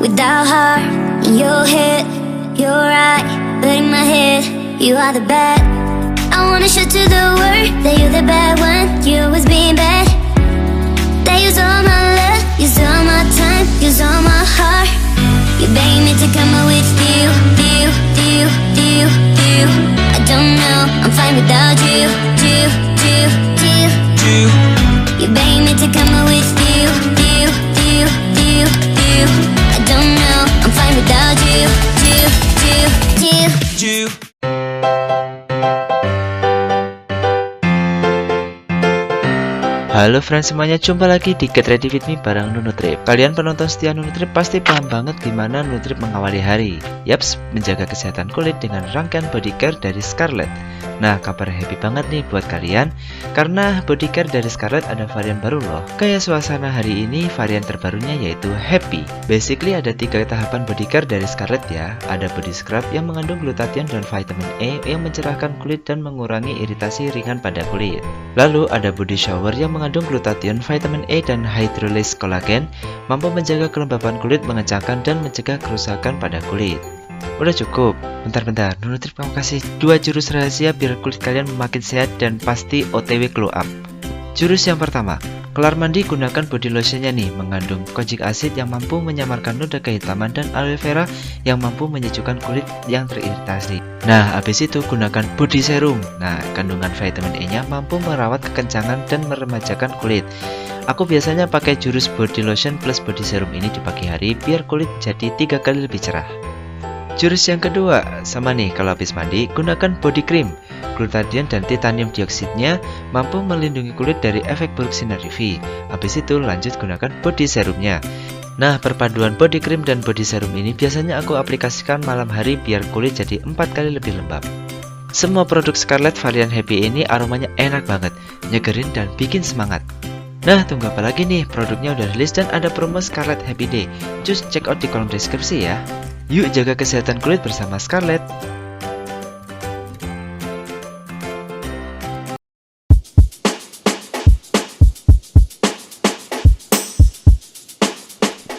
without heart. In your head, you're right, but in my head, you are the bad. I wanna show to the world that you're the bad one. You always being bad. That use all my love, use all my time, use all my heart. You beg me to come out with you. I don't know, I'm fine without you. You beg me to come out with you. I don't know, I'm fine without you. Halo friends semuanya, jumpa lagi di Get Ready With Me bareng Nunutrip. Kalian penonton setia Nunutrip pasti paham banget gimana Nunutrip mengawali hari. Yaps, menjaga kesehatan kulit dengan rangkaian body care dari Scarlett. Nah, kabar happy banget nih buat kalian, karena body care dari Scarlett ada varian baru loh. Kayak suasana hari ini, varian terbarunya yaitu Happy. Basically ada 3 tahapan body care dari Scarlett ya. Ada body scrub yang mengandung glutathione dan vitamin E yang mencerahkan kulit dan mengurangi iritasi ringan pada kulit. Lalu ada body shower yang mengandung glutathione, vitamin E, dan hydrolyzed collagen, mampu menjaga kelembapan kulit, mengencangkan dan mencegah kerusakan pada kulit. Udah cukup? Bentar, Nunutrip mau kasih 2 jurus rahasia biar kulit kalian makin sehat dan pasti OTW glow up. Jurus yang pertama, kelar mandi gunakan body lotionnya nih, mengandung kojic acid yang mampu menyamarkan noda kehitaman dan aloe vera yang mampu menyejukkan kulit yang teriritasi. Nah, habis itu gunakan body serum. Nah, kandungan vitamin E-nya mampu merawat kekencangan dan meremajakan kulit. Aku biasanya pakai jurus body lotion plus body serum ini di pagi hari biar kulit jadi 3 kali lebih cerah. Jurus yang kedua, sama nih, kalau habis mandi gunakan body cream. Glutathione dan titanium dioksidnya mampu melindungi kulit dari efek buruk sinar UV. Habis itu lanjut gunakan body serumnya. Nah, perpaduan body cream dan body serum ini biasanya aku aplikasikan malam hari biar kulit jadi 4 kali lebih lembab. Semua produk Scarlett varian Happy ini aromanya enak banget, nyegerin dan bikin semangat. Nah, tunggu apa lagi nih, produknya udah rilis dan ada promo Scarlett Happy Day. Just check out di kolom deskripsi ya. Yuk jaga kesehatan kulit bersama Scarlett.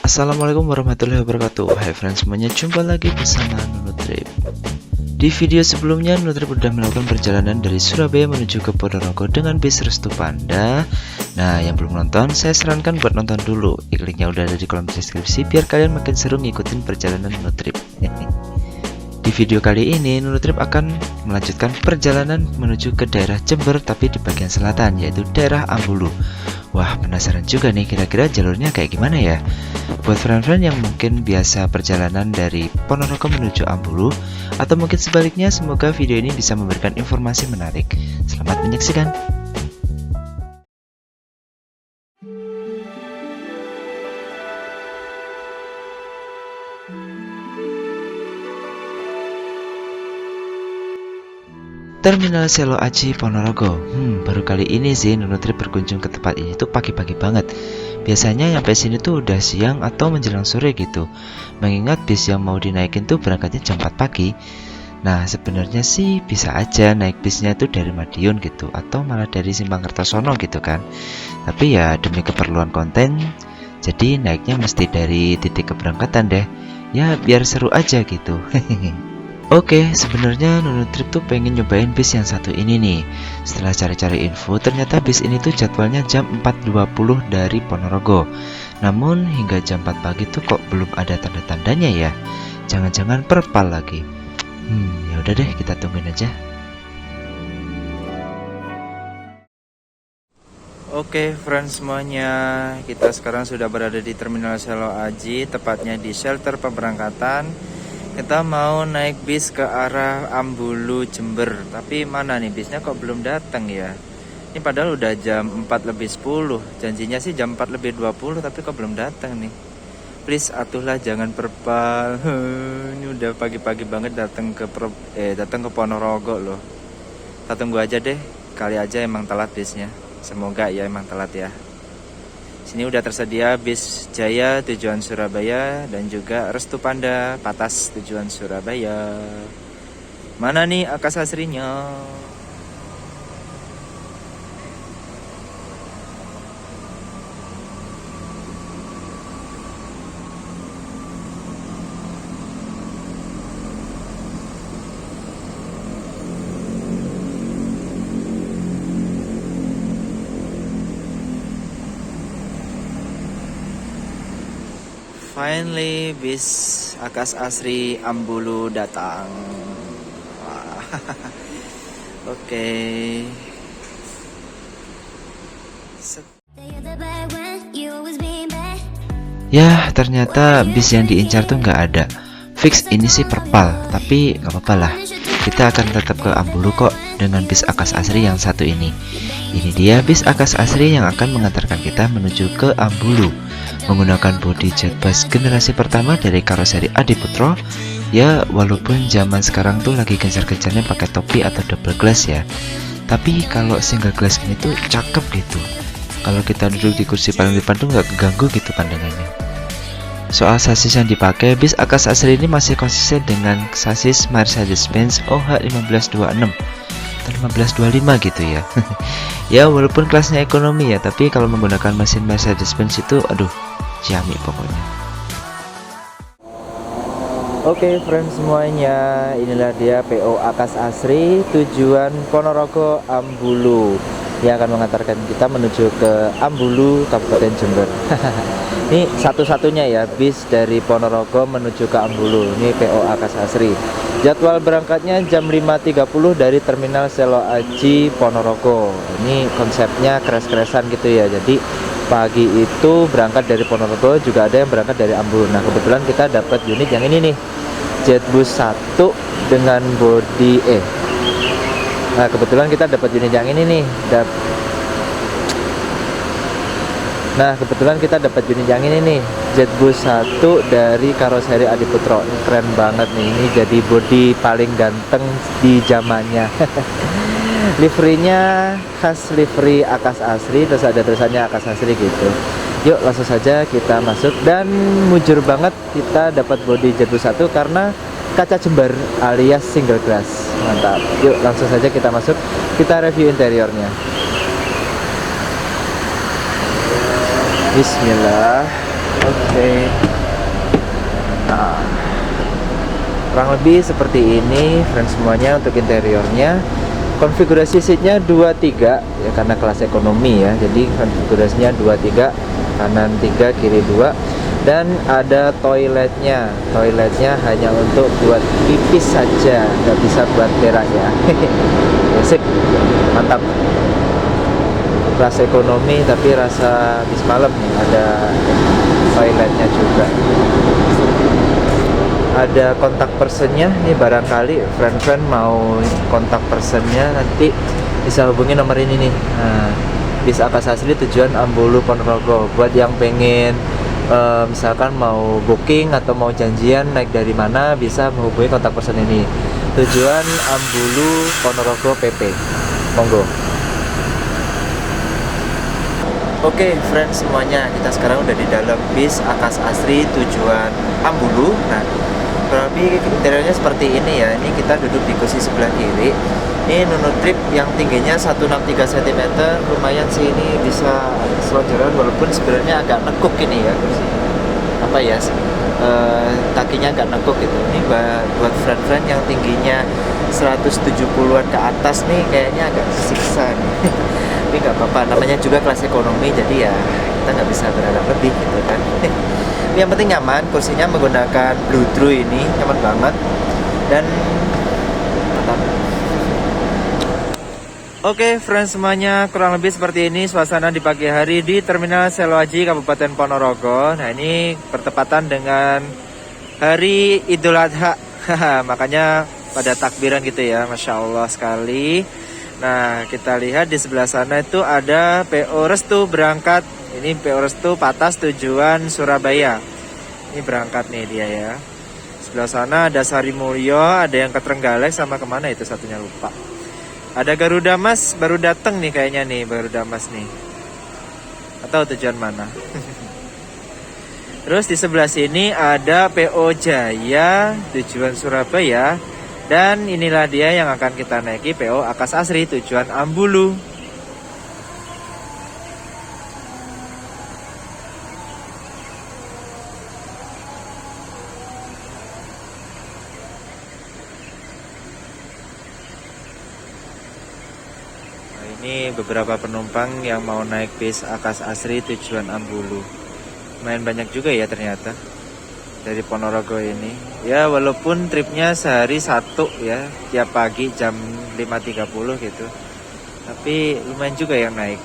Assalamualaikum warahmatullahi wabarakatuh. Hai friends semuanya, jumpa lagi bersama Nunutrip. Di video sebelumnya Nunutrip udah melakukan perjalanan dari Surabaya menuju ke Ponorogo dengan bis Restu Panda. Nah, yang belum nonton, saya sarankan buat nonton dulu. Linknya udah ada di kolom deskripsi biar kalian makin seru ngikutin perjalanan Nunutrip. Di video kali ini Nunutrip akan melanjutkan perjalanan menuju ke daerah Jember tapi di bagian selatan, yaitu daerah Ambulu. Wah, penasaran juga nih kira-kira jalurnya kayak gimana ya. Buat friend-friend yang mungkin biasa perjalanan dari Ponorogo menuju Ambulu, atau mungkin sebaliknya, semoga video ini bisa memberikan informasi menarik. Selamat menyaksikan. Terminal Selo Aji Ponorogo. Baru kali ini sih Nunutrip berkunjung ke tempat ini tuh pagi-pagi banget. Biasanya nyampe sini tuh udah siang atau menjelang sore gitu. Mengingat bis yang mau dinaikin tuh berangkatnya jam 4 pagi. Nah, sebenarnya sih bisa aja naik bisnya tuh dari Madiun gitu, atau malah dari Simpang Kertosono gitu kan. Tapi ya demi keperluan konten, jadi naiknya mesti dari titik keberangkatan deh. Ya biar seru aja gitu. Oke, sebenarnya Nunutrip tuh pengen nyobain bis yang satu ini nih. Setelah cari-cari info, ternyata bis ini tuh jadwalnya jam 4.20 dari Ponorogo. Namun hingga jam 4 pagi tuh kok belum ada tanda-tandanya ya. Jangan-jangan perpal lagi. Ya udah deh, kita tungguin aja. Oke, friends semuanya, kita sekarang sudah berada di Terminal Selo Aji, tepatnya di shelter pemberangkatan. Kita mau naik bis ke arah Ambulu Jember. Tapi mana nih bisnya kok belum datang ya? Ini padahal udah jam 4.10. Janjinya sih jam 4.20, tapi kok belum datang nih. Please atuhlah jangan perpal. Ini udah pagi-pagi banget datang ke Ponorogo loh. Kita tunggu aja deh. Kali aja emang telat bisnya. Semoga ya emang telat ya. Sini udah tersedia bis Jaya tujuan Surabaya dan juga Restu Panda Patas tujuan Surabaya. Mana nih Akasasrinya? Finally, bis Akas Asri Ambulu datang. Wah. Oke. Ya, ternyata bis yang diincar tuh nggak ada. Fix ini sih perpal, tapi nggak apa-apa lah. Kita akan tetap ke Ambulu kok dengan bis Akas Asri yang satu ini. Ini dia bis Akas Asri yang akan mengantarkan kita menuju ke Ambulu. Menggunakan bodi jet bus generasi pertama dari karoseri Adiputro. Ya, walaupun zaman sekarang tuh lagi gencar-gencarnya pakai topi atau double glass ya. Tapi kalau single glass ini tuh cakep gitu. Kalau kita duduk di kursi paling depan tuh nggak keganggu gitu pandangannya. Soal sasis yang dipakai, bis Akas Asri ini masih konsisten dengan sasis Mercedes-Benz OH1526 atau 1525 gitu ya. Ya walaupun kelasnya ekonomi ya, tapi kalau menggunakan mesin Mercedes-Benz itu aduh, ciamik pokoknya. Oke friends semuanya, inilah dia PO Akas Asri tujuan Ponorogo Ambulu yang akan mengantarkan kita menuju ke Ambulu, Kabupaten Jember. Ini satu-satunya ya bis dari Ponorogo menuju ke Ambulu. Ini PO Akas Asri. Jadwal berangkatnya jam 5.30 dari Terminal Selo Aji Ponorogo. Ini konsepnya kres-kresan gitu ya. Jadi pagi itu berangkat dari Ponorogo, juga ada yang berangkat dari Ambulu. Nah kebetulan kita dapat unit yang ini nih, Jetbus 1 dengan bodi Nah kebetulan kita dapat unit yang ini nih. Jetbus 1 dari karoseri Adiputro. Ini keren banget nih. Ini jadi bodi paling ganteng di zamannya. Liverynya khas livery Akas Asri, terus ada tulisannya Akas Asri gitu. Yuk langsung saja kita masuk, dan mujur banget kita dapat bodi Jetbus 1 karena kaca jember alias single glass. Mantap. Yuk langsung saja kita masuk, kita review interiornya. Bismillah. Oke. Nah, kurang lebih seperti ini friends semuanya untuk interiornya. Konfigurasi seatnya 23 ya, karena kelas ekonomi ya, jadi konfigurasinya 23, kanan 3 kiri 2, dan ada toiletnya hanya untuk buat pipis saja, nggak bisa buat berak ya. Basic, mantap. Kelas ekonomi tapi rasa bis malam nih, ada toiletnya juga. Ada kontak personnya nih, barangkali friend-friend mau kontak personnya nanti bisa hubungi nomor ini nih. Nah, bis Akas Asri tujuan Ambulu Ponorogo. Buat yang pengen misalkan mau booking atau mau janjian naik dari mana, bisa menghubungi kontak person ini. Tujuan Ambulu Ponorogo PP. Monggo. Oke friends semuanya, kita sekarang udah di dalam bis Akas Asri tujuan Ambulu. Nah kurang lebih interiornya seperti ini ya. Ini kita duduk di kursi sebelah kiri. Ini Nunutrip yang tingginya 163 cm. Lumayan sih, ini bisa selonjoran walaupun sebenarnya agak nekuk ini ya kursinya. Apa ya, kakinya agak nekuk gitu. Ini buat friend-friend yang tingginya 170-an ke atas nih kayaknya agak siksa nih. Tapi nggak apa-apa, namanya juga kelas ekonomi, jadi ya kita nggak bisa berharap lebih gitu kan. Yang penting nyaman, kursinya menggunakan Bluetooth ini, nyaman banget dan mantap. Oke friends semuanya, kurang lebih seperti ini suasana di pagi hari di Terminal Selo Aji Kabupaten Ponorogo. Nah ini bertepatan dengan hari Idul Adha. Makanya pada takbiran gitu ya, Masya Allah sekali. Nah kita lihat di sebelah sana itu ada PO Restu berangkat. Ini PO Restu Patas tujuan Surabaya. Ini berangkat nih dia ya. Sebelah sana ada Sari Mulyo, ada yang ke Trenggalek, sama kemana itu satunya lupa. Ada Garuda Mas baru datang nih kayaknya nih, Garuda Mas nih. Atau tujuan mana? Terus di sebelah sini ada PO Jaya tujuan Surabaya. Dan inilah dia yang akan kita naiki, PO Akas Asri tujuan Ambulu. Nah, ini beberapa penumpang yang mau naik bis Akas Asri tujuan Ambulu. Lumayan banyak juga ya ternyata. dari Ponorogo ini. Ya walaupun tripnya sehari satu ya, tiap pagi jam 5.30 gitu, tapi lumayan juga yang naik.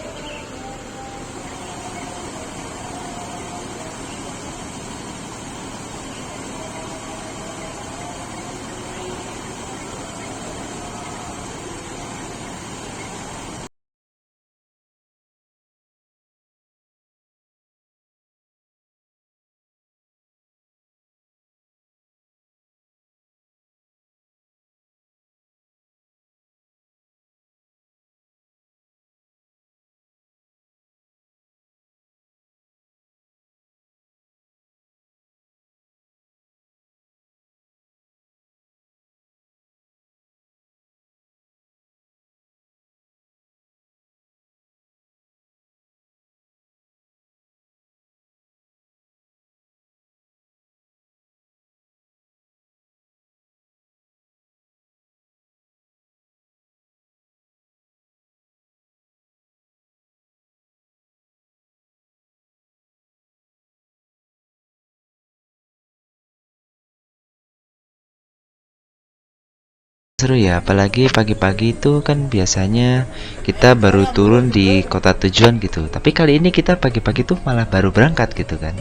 Seru ya, apalagi pagi-pagi itu kan biasanya kita baru turun di kota tujuan gitu. Tapi kali ini kita pagi-pagi tuh malah baru berangkat gitu kan.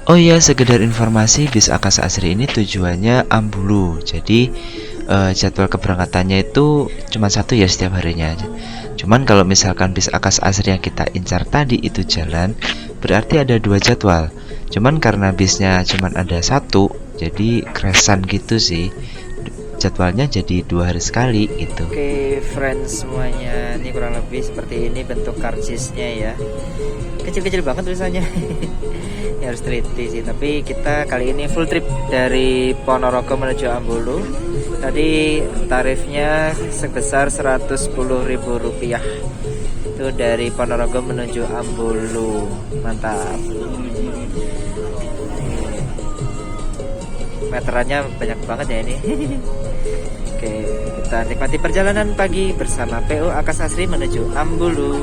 Oh iya, sekedar informasi, bis Akasa Asri ini tujuannya Ambulu. Jadi jadwal keberangkatannya itu cuma satu ya setiap harinya aja. Cuman kalau misalkan bis Akasa Asri yang kita incar tadi itu jalan, berarti ada 2 jadwal. Cuman karena bisnya cuman ada satu, jadi kresan gitu sih. Jadwalnya jadi 2 hari sekali gitu. Oke friends semuanya, ini kurang lebih seperti ini bentuk karcisnya ya. Kecil-kecil banget tulisannya. Ya harus teliti sih, tapi kita kali ini full trip dari Ponorogo menuju Ambulu. Tadi tarifnya sebesar Rp110.000. Itu dari Ponorogo menuju Ambulu. Mantap. Meterannya banyak banget ya ini. Oke, kita nikmati perjalanan pagi bersama PO Akasa Asri menuju Ambulu.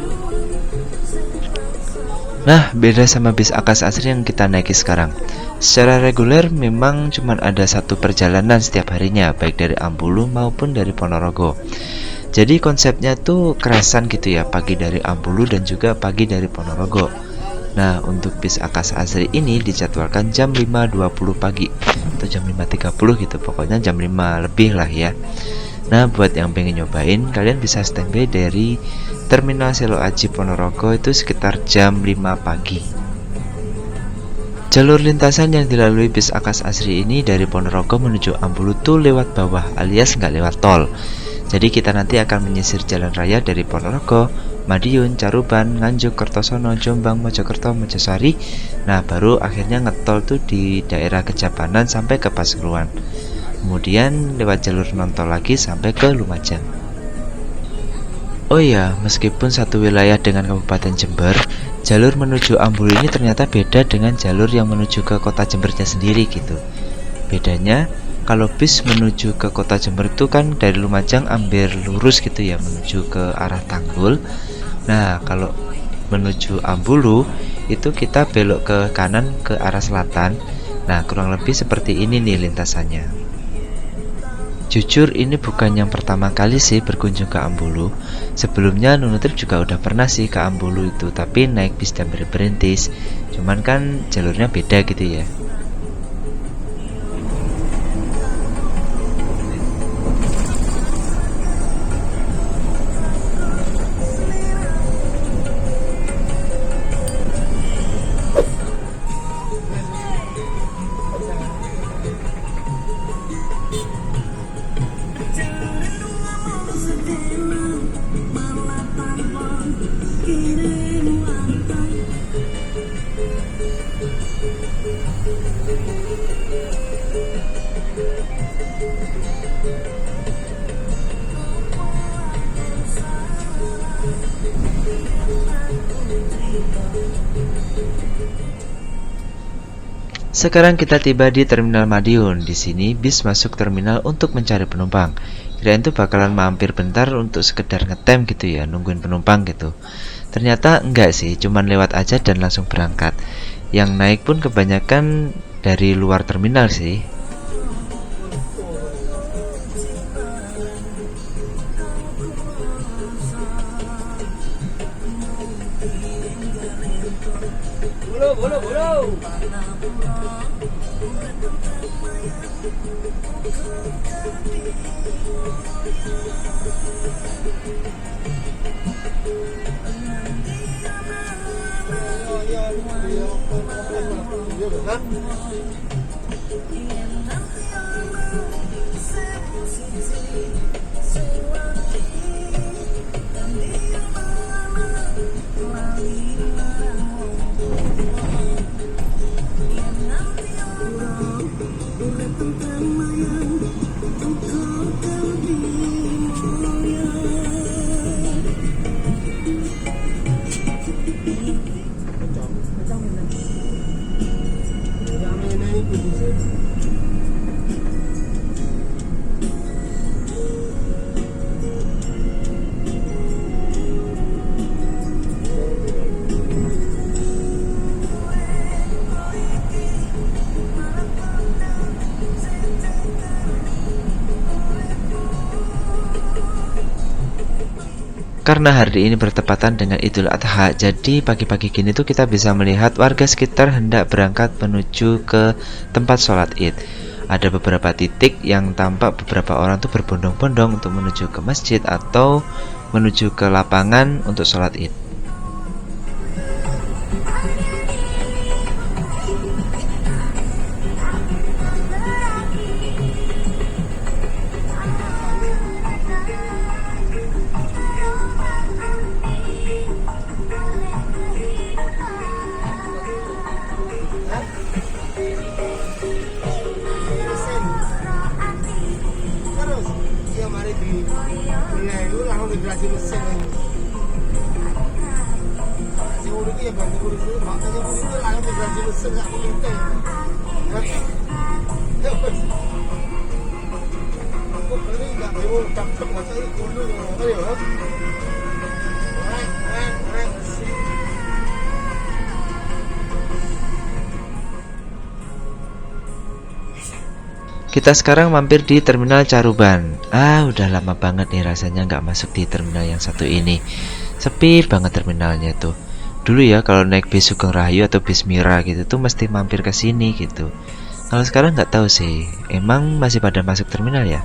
Nah, beda sama bis Akasa Asri yang kita naiki sekarang. Secara reguler memang cuma ada satu perjalanan setiap harinya, baik dari Ambulu maupun dari Ponorogo. Jadi konsepnya tuh kerasan gitu ya, pagi dari Ambulu dan juga pagi dari Ponorogo. Nah, untuk bis Akasa Asri ini dijadwalkan jam 5.20 pagi atau jam 5.30 gitu, pokoknya jam 5 lebih lah ya. Nah, buat yang pengen nyobain, kalian bisa standby dari Terminal Selo Aji Ponorogo itu sekitar jam 5 pagi. Jalur lintasan yang dilalui bis Akasa Asri ini dari Ponorogo menuju Ambulu tuh lewat bawah alias nggak lewat tol. Jadi kita nanti akan menyisir jalan raya dari Ponorogo, Madiun, Caruban, Nganjuk, Kertosono, Jombang, Mojokerto, Mojosari. Nah, baru akhirnya ngetol tuh di daerah Kejapanan sampai ke Pasuruan. Kemudian lewat jalur non-tol lagi sampai ke Lumajang. Oh iya, meskipun satu wilayah dengan Kabupaten Jember, jalur menuju Ambulu ini ternyata beda dengan jalur yang menuju ke kota Jembernya sendiri gitu. Bedanya, kalau bis menuju ke kota Jember itu kan dari Lumajang ambil lurus gitu ya, menuju ke arah Tanggul. Nah, kalau menuju Ambulu itu kita belok ke kanan ke arah selatan. Nah, kurang lebih seperti ini nih lintasannya. Jujur ini bukan yang pertama kali sih berkunjung ke Ambulu. Sebelumnya Nunutrip juga udah pernah sih ke Ambulu itu, tapi naik bis dan berhenti. Cuman kan jalurnya beda gitu ya. Sekarang kita tiba di Terminal Madiun. Di sini bis masuk terminal untuk mencari penumpang. Kirain tuh bakalan mampir bentar untuk sekedar ngetem gitu ya, nungguin penumpang gitu. Ternyata enggak sih, cuman lewat aja dan langsung berangkat. Yang naik pun kebanyakan dari luar terminal sih. Karena hari ini bertepatan dengan Idul Adha, jadi pagi-pagi gini tuh kita bisa melihat warga sekitar hendak berangkat menuju ke tempat sholat id. Ada beberapa titik yang tampak beberapa orang tuh berbondong-bondong untuk menuju ke masjid atau menuju ke lapangan untuk sholat id. Kita sekarang mampir di Terminal Caruban. Udah lama banget nih rasanya nggak masuk di terminal yang satu ini. Sepi banget terminalnya tuh. Dulu ya kalau naik bis Sugeng Rahayu atau bis Mira gitu tuh mesti mampir ke sini gitu. Kalau sekarang nggak tahu sih. Emang masih pada masuk terminal ya?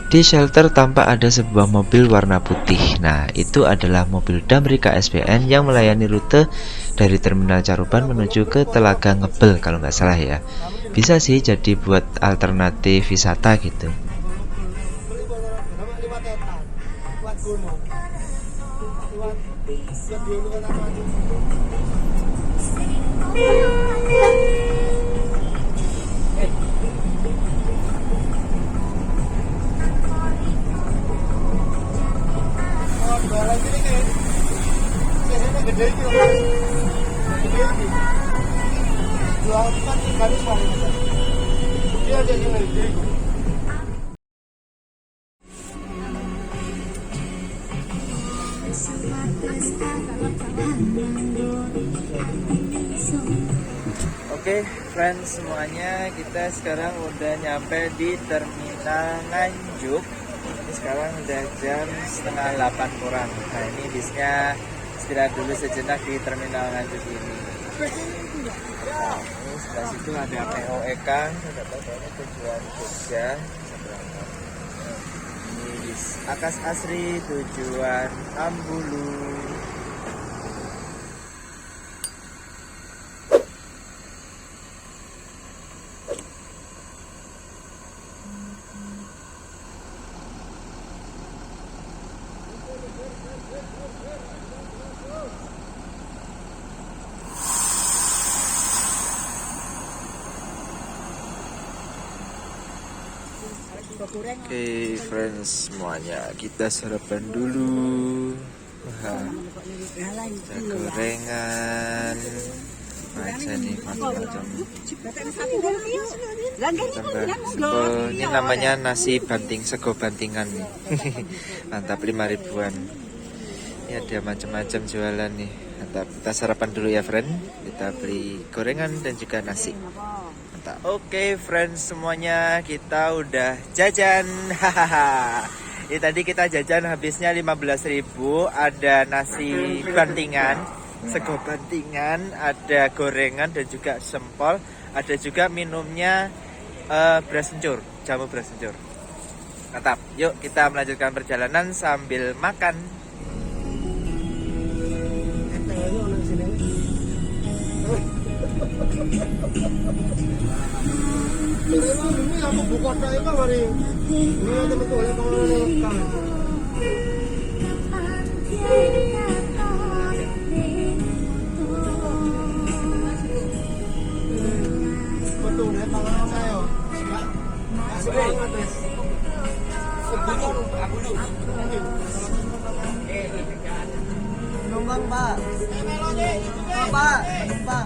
Di shelter tampak ada sebuah mobil warna putih. Nah, itu adalah mobil Damri KSPN yang melayani rute dari Terminal Caruban menuju ke Telaga Ngebel kalau nggak salah ya. Bisa sih jadi buat alternatif wisata gitu. Oke, friends semuanya, kita sekarang udah nyampe di Terminal Nganjuk. Ini sekarang udah jam 7:30 kurang. Nah, ini bisnya istirahat dulu sejenak di Terminal Nganjuk ini. Nah, ini sebelah situ ada PO Ekang, udah tahu ini tujuan Jogja. Ini bis Akas Asri tujuan Ambulu. Oke, friends semuanya, kita sarapan dulu. Wah, gorengan, macam nih macam. Ini namanya nasi banting sego bantingan nih. Mantap, 5 ribuan. Ini ada macam-macam jualan nih. Mantap. Kita sarapan dulu ya friend. Kita beli gorengan dan juga nasi. Mantap. Oke friend semuanya, kita udah jajan. Hahaha. Ini tadi kita jajan habisnya 15.000. Ada nasi bantingan, sego bantingan, ada gorengan dan juga sempol. Ada juga minumnya beras sencur, jamu beras sencur. Mantap. Yuk kita melanjutkan perjalanan sambil makan. Ini aku buka saya kan hari ini ada betul ya kalau betul ya tangan saya. Masih banget deh. Numpang Pak. Pak, numpang.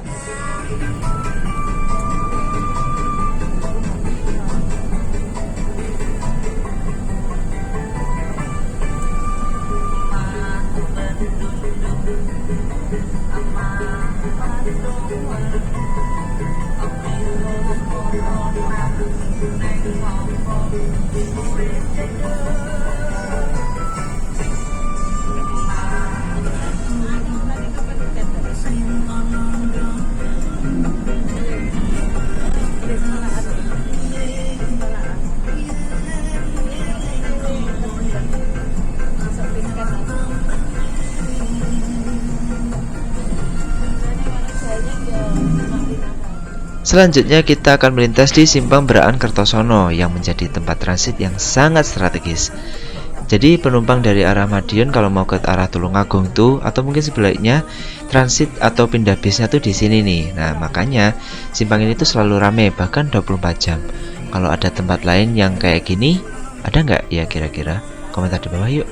Selanjutnya kita akan melintas di Simpang Beraan Kertosono yang menjadi tempat transit yang sangat strategis. Jadi penumpang dari arah Madiun kalau mau ke arah Tulungagung tuh, atau mungkin sebaliknya transit atau pindah bisnya tuh di sini nih. Nah makanya simpang ini tuh selalu rame, bahkan 24 jam. Kalau ada tempat lain yang kayak gini, ada nggak ya kira-kira? Komentar di bawah yuk.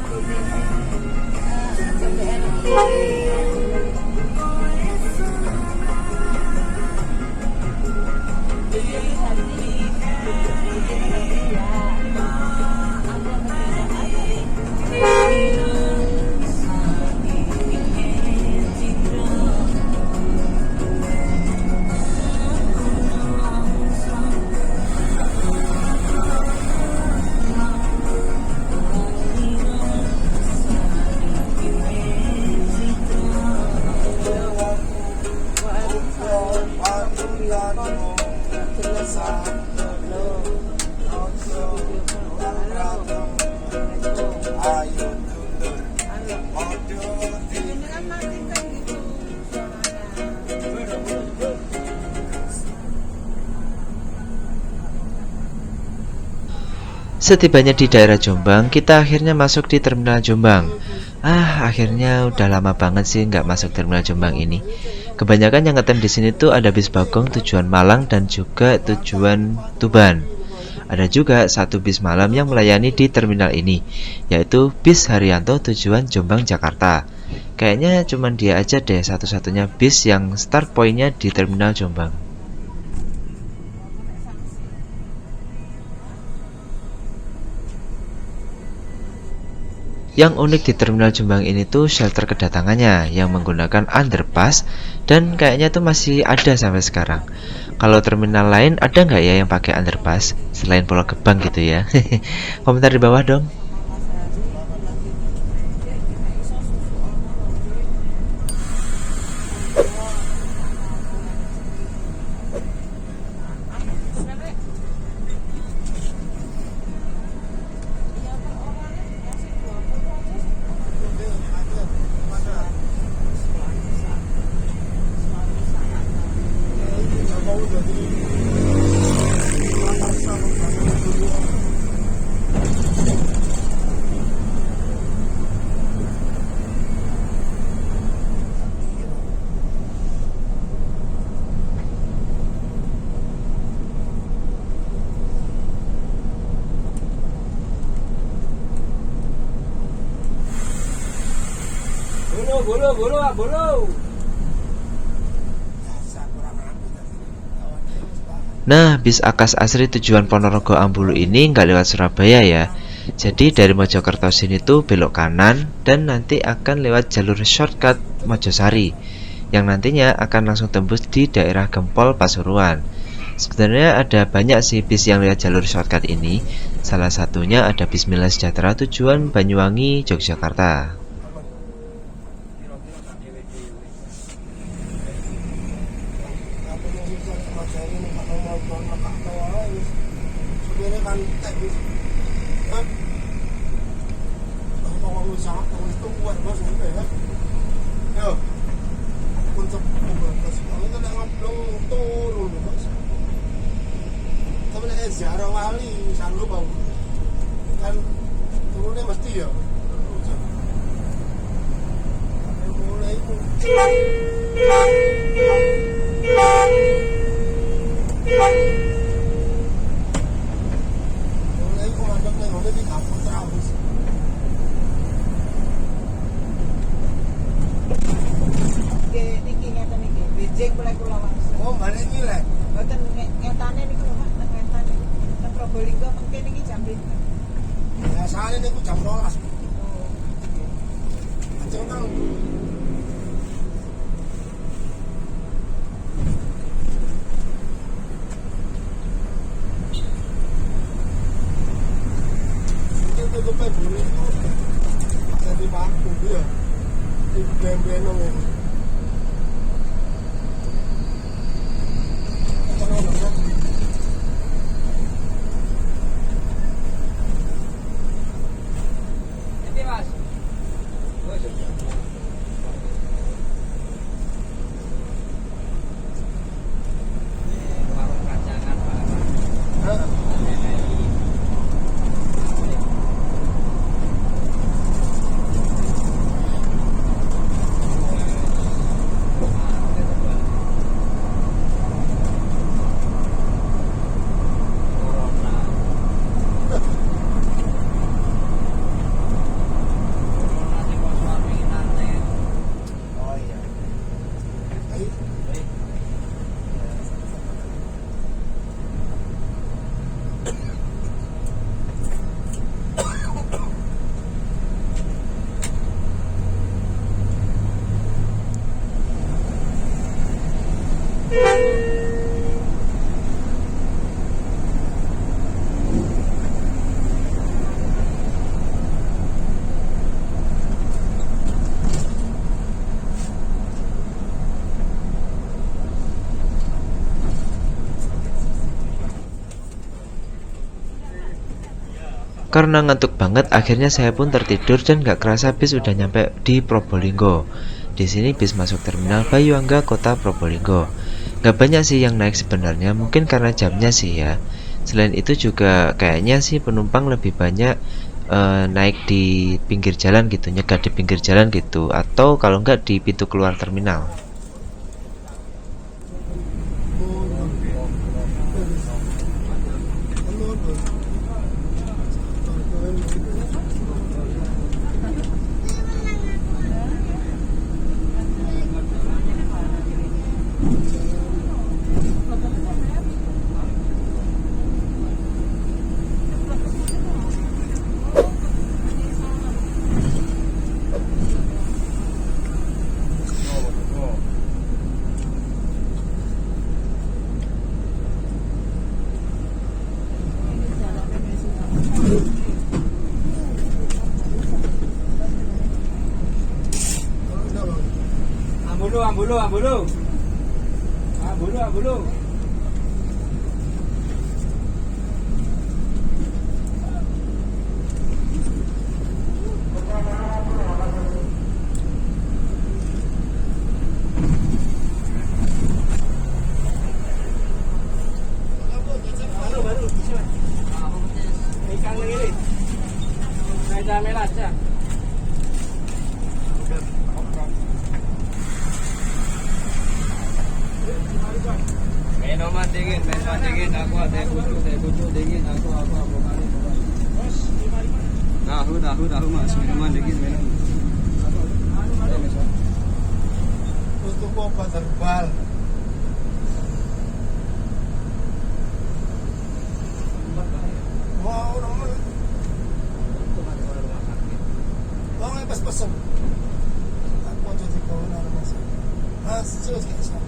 Setibanya di daerah Jombang, kita akhirnya masuk di Terminal Jombang. Akhirnya udah lama banget sih nggak masuk Terminal Jombang ini. Kebanyakan yang ngetem di sini tuh ada bis Bagong tujuan Malang dan juga tujuan Tuban. Ada juga satu bis malam yang melayani di terminal ini, yaitu bis Haryanto tujuan Jombang Jakarta. Kayaknya cuman dia aja deh satu-satunya bis yang start pointnya di Terminal Jombang. Yang unik di Terminal Jombang ini tuh shelter kedatangannya yang menggunakan underpass, dan kayaknya tuh masih ada sampai sekarang. Kalau terminal lain ada nggak ya yang pakai underpass selain Pulau Gebang gitu ya? Komentar di bawah dong. Bolo. Nah, bis Akas Asri tujuan Ponorogo Ambulu ini nggak lewat Surabaya ya. Jadi dari Mojokerto sini tuh belok kanan dan nanti akan lewat jalur shortcut Mojosari yang nantinya akan langsung tembus di daerah Gempol Pasuruan. Sebenarnya ada banyak sih bis yang lewat jalur shortcut ini. Salah satunya ada Bismillah Sejahtera tujuan Banyuwangi, Yogyakarta. Ziarah wali, sanggup bau kan turunnya mesti ya. Mulai itu. Mulai itu mandek nih, mulai di kampung terus. Oke, niki ngeten niki, bijing mulai kula langsung. Oh, balik iki lek. Mboten ngetane niku lho, Pak, ngetane. Nang Probolinggo mengke niki jam 5. Biasane niku jam 12. Oh. Ajeng tang. Itu tuh pebulu itu jadi waktu dia. Itu bem-bem ini. Nanti Mas. Warung kacangan, Pak. Oh iya. Baik. Karena ngantuk banget, akhirnya saya pun tertidur dan gak kerasa bis udah nyampe di Probolinggo. Di sini bis masuk terminal Banyuwangi, kota Probolinggo. Gak banyak sih yang naik sebenarnya, mungkin karena jamnya sih ya. Selain itu juga kayaknya sih penumpang lebih banyak naik di pinggir jalan gitu, nyegat di pinggir jalan gitu, atau kalau enggak di pintu keluar terminal. Ambulu. Baru. Ikan lagi nih. Meja merah aja. Minuman dingin, aku ada bucu dingin, aku kali. Tahu Mas, minuman dingin, minum. Untuk obat herbal. Wow, nomor. Serius kita sekarang.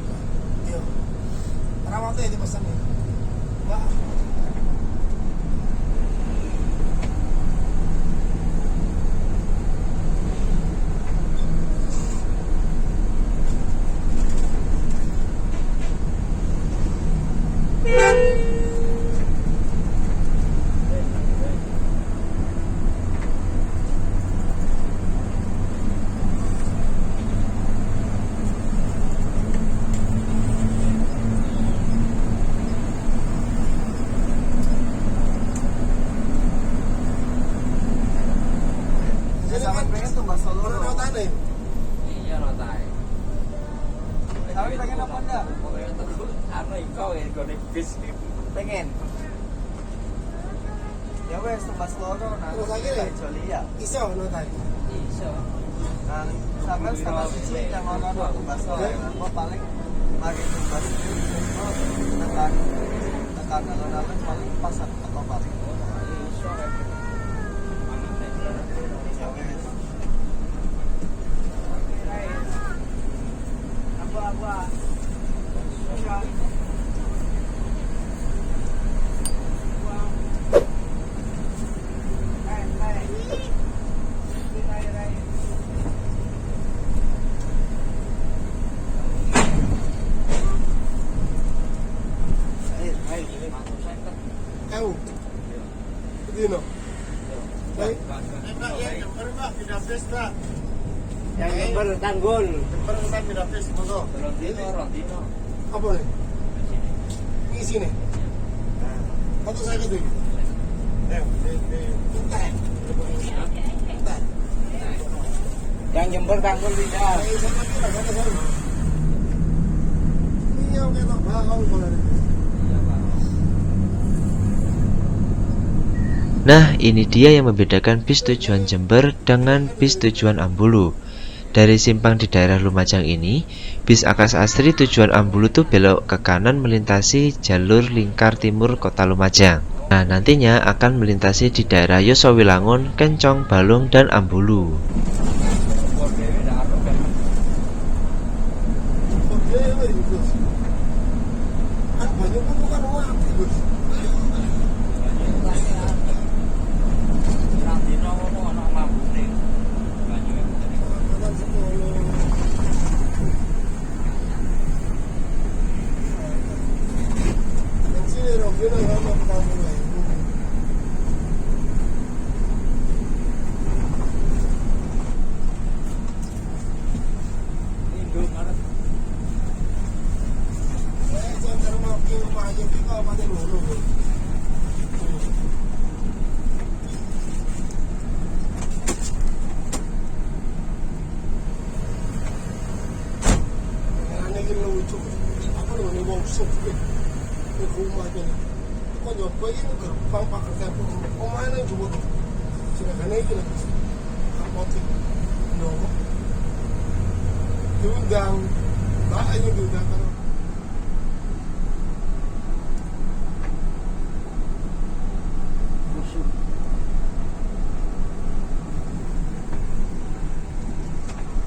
Iya. Perawatnya di pesan nih. Mbak. Iya notai. Tapi pengen apa enggak? Anu iko ya gone bis pengen. Ya wes tembas loro nah. Terus lagi nih? Joli ya. Iso no tadi. Iso. Nah, sampai setengah siji yang ono tembas loro. Kok paling lagi tembas tekan alun-alun paling pasar atau paling. Iso kan. Ya wes. Ewu. Dino. Baik. Mbak ya, Jember Mbak, tidak bis Mbak. Yang Jember Tanggul. Jember Mbak tidak bis, monggo. Rondino. Apa nih? Ini sini. Foto saya ke dulu. Yang Jember Tanggul tidak. Ini yang kita bakal kalau Nah, ini dia yang membedakan bis tujuan Jember dengan bis tujuan Ambulu. Dari simpang di daerah Lumajang ini, bis Akas Asri tujuan Ambulu tuh belok ke kanan melintasi jalur lingkar timur kota Lumajang. Nah, nantinya akan melintasi di daerah Yosowilangun, Kencong, Balung, dan Ambulu. diundang, Mbak ini diundang kan.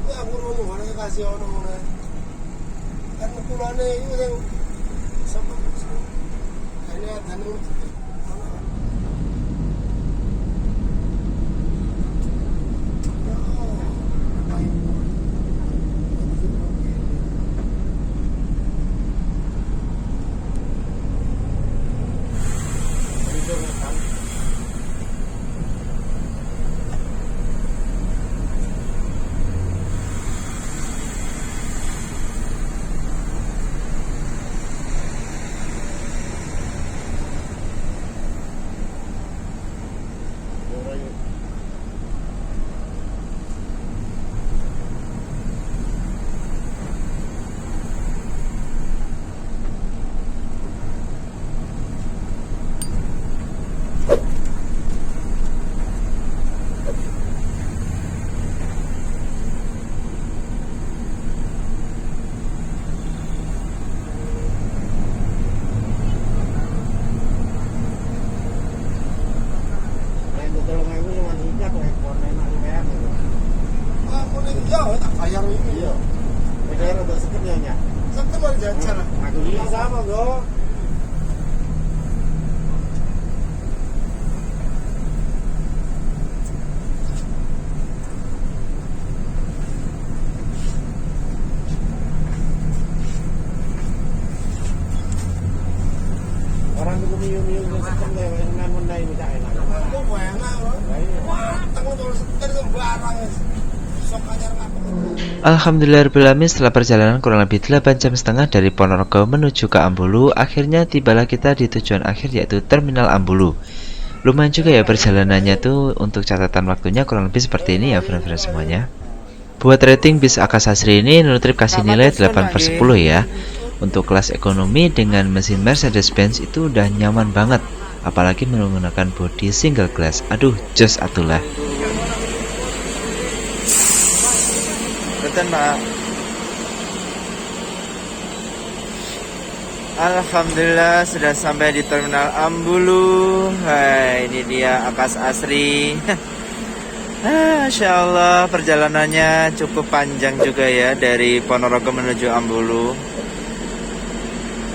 Ya aku mau mana kasih orang mana, kan pulangnya itu yang sampai ini ada nih. 말인지 않잖아. sama bro. Orang itu miyum-miyum ke sistem deh, namun naik tidak enak. Aku mau enak loh. Wah, tengok dulu sebentar sembarang. Sok ajar aku. Alhamdulillahirobbilalamin, setelah perjalanan kurang lebih 8,5 jam dari Ponorogo menuju ke Ambulu, akhirnya tibalah kita di tujuan akhir yaitu Terminal Ambulu. Lumayan juga ya perjalanannya tuh, untuk catatan waktunya kurang lebih seperti ini ya friend-friend semuanya. Buat rating bis Akasasri ini Nunutrip kasih nilai 8/10 ya. Untuk kelas ekonomi dengan mesin Mercedes-Benz itu udah nyaman banget, apalagi menggunakan bodi single glass. Aduh, jos atulah. Betul Pak. Alhamdulillah sudah sampai di Terminal Ambulu. Hai, ini dia Akasasri. Masya Allah, perjalanannya cukup panjang juga ya dari Ponorogo menuju Ambulu.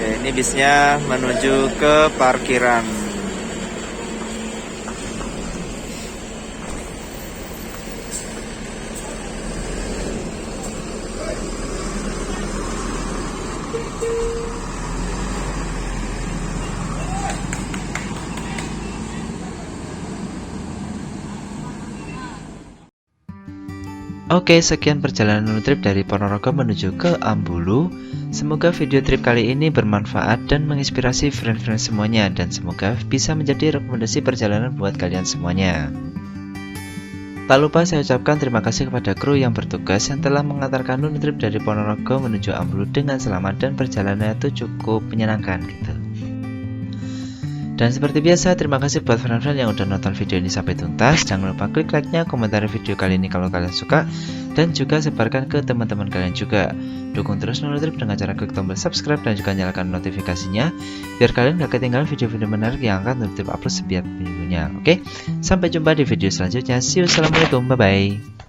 Oke, ini bisnya menuju ke parkiran. Oke, sekian perjalanan Nunutrip dari Ponorogo menuju ke Ambulu. Semoga video trip kali ini bermanfaat dan menginspirasi friend-friend semuanya, dan semoga bisa menjadi rekomendasi perjalanan buat kalian semuanya. Tak lupa saya ucapkan terima kasih kepada kru yang bertugas yang telah mengantarkan Nunutrip dari Ponorogo menuju Ambulu dengan selamat, dan perjalanannya itu cukup menyenangkan gitu. Dan seperti biasa, terima kasih buat friend-friend yang udah nonton video ini sampai tuntas. Jangan lupa klik like-nya, komentar video kali ini kalau kalian suka, dan juga sebarkan ke teman-teman kalian juga. Dukung terus Nunutrip dengan cara klik tombol subscribe dan juga nyalakan notifikasinya, biar kalian gak ketinggalan video-video menarik yang akan Nunutrip upload setiap minggunya. Oke, sampai jumpa di video selanjutnya. See you, assalamualaikum, bye-bye.